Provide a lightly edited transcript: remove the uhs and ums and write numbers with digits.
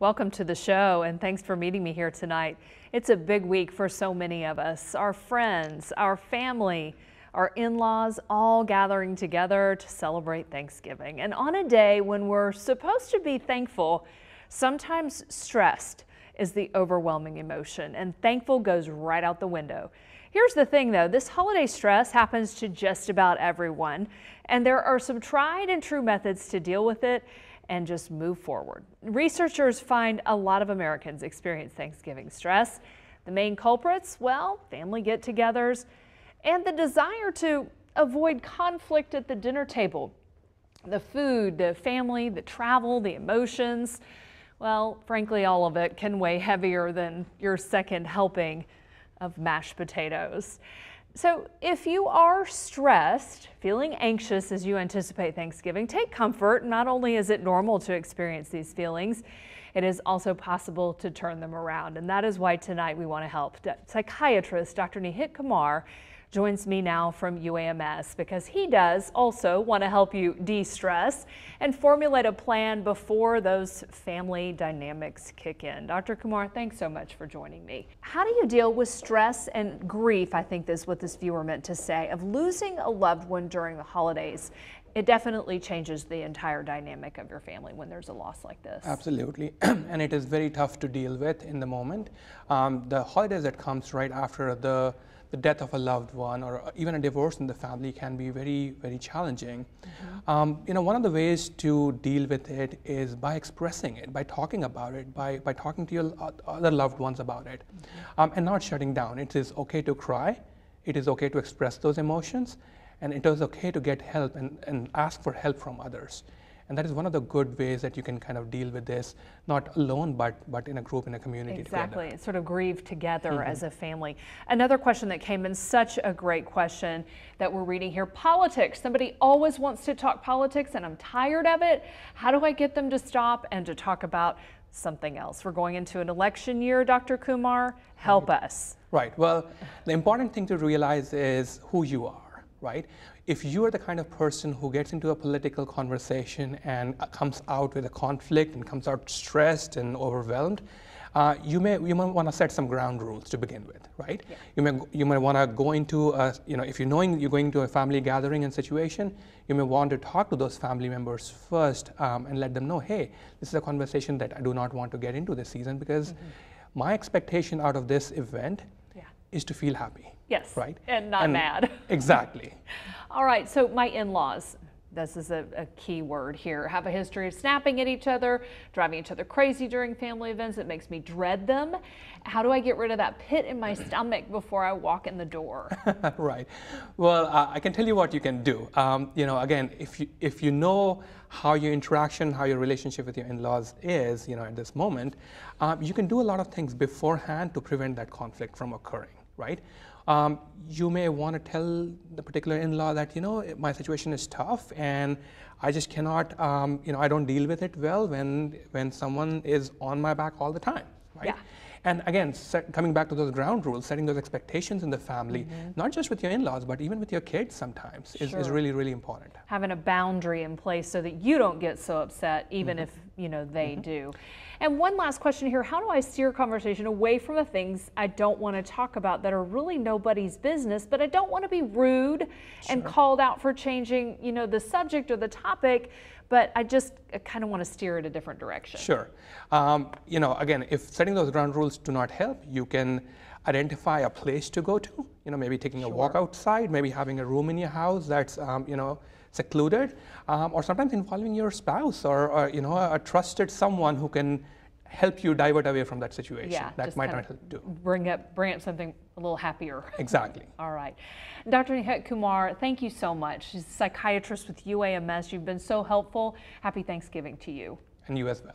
Welcome to the show, and thanks for meeting me here tonight. It's a big week for so many of us. Our friends, our family, our in-laws all gathering together to celebrate Thanksgiving. And on a day when we're supposed to be thankful, sometimes stressed is the overwhelming emotion, and thankful goes right out the window. Here's the thing though, this holiday stress happens to just about everyone, and there are some tried and true methods to deal with it and just move forward. Researchers find a lot of Americans experience Thanksgiving stress. The main culprits, well, family get-togethers and the desire to avoid conflict at the dinner table. The food, the family, the travel, the emotions, well, frankly, all of it can weigh heavier than your second helping of mashed potatoes. So if you are stressed, feeling anxious as you anticipate Thanksgiving, take comfort. Not only is it normal to experience these feelings, it is also possible to turn them around. And that is why tonight we want to help. Psychiatrist Dr. Nihit Kumar joins me now from UAMS because he does also want to help you de-stress and formulate a plan before those family dynamics kick in. Dr. Kumar, thanks so much for joining me. How do you deal with stress and grief, I think is what this viewer meant to say, of losing a loved one during the holidays? It definitely changes the entire dynamic of your family when there's a loss like this. Absolutely, and it is very tough to deal with in the moment. The holidays that comes right after the death of a loved one or even a divorce in the family can be very, very challenging. Mm-hmm. One of the ways to deal with it is by expressing it, by talking about it, by talking to your other loved ones about it, mm-hmm. And not shutting down. It is okay to cry. It is okay to express those emotions. And it is okay to get help and ask for help from others. And that is one of the good ways that you can kind of deal with this, not alone, but in a group, in a community Exactly. together. Sort of grieve together Mm-hmm. as a family. Another question that came in, such a great question that we're reading here. Politics. Somebody always wants to talk politics and I'm tired of it. How do I get them to stop and to talk about something else? We're going into an election year, Dr. Kumar. Help us. Right. Well, the important thing to realize is who you are, right? If you are the kind of person who gets into a political conversation and comes out with a conflict and comes out stressed and overwhelmed, you might want to set some ground rules to begin with, right? Yeah. You may want to go into if you're knowing you're going to a family gathering and situation, you may want to talk to those family members first and let them know, hey, this is a conversation that I do not want to get into this season because my expectation out of this event is to feel happy. Yes, right? And not mad. Exactly. All right, so my in-laws, this is a key word here, have a history of snapping at each other, driving each other crazy during family events. It makes me dread them. How do I get rid of that pit in my stomach before I walk in the door? Right. Well, I can tell you what you can do. Again, if you know how your interaction, how your relationship with your in-laws is, at this moment, you can do a lot of things beforehand to prevent that conflict from occurring, right? You may want to tell the particular in-law that, my situation is tough and I just cannot, I don't deal with it well when someone is on my back all the time, right? Yeah. And again, coming back to those ground rules, setting those expectations in the family, not just with your in-laws, but even with your kids sometimes is really, really important. Having a boundary in place so that you don't get so upset, even if, they do. And one last question here, how do I steer conversation away from the things I don't want to talk about that are really nobody's business, but I don't want to be rude and called out for changing, the subject or the topic, but I just kind of want to steer it a different direction? Sure. Again, if setting those ground rules do not help, you can identify a place to go to, maybe taking a walk outside, maybe having a room in your house that's, secluded, or sometimes involving your spouse or a trusted someone who can help you divert away from that situation. Yeah, that might not help too. Bring up something a little happier. Exactly. All right. Dr. Nihit Kumar, thank you so much. She's a psychiatrist with UAMS. You've been so helpful. Happy Thanksgiving to you. And you as well.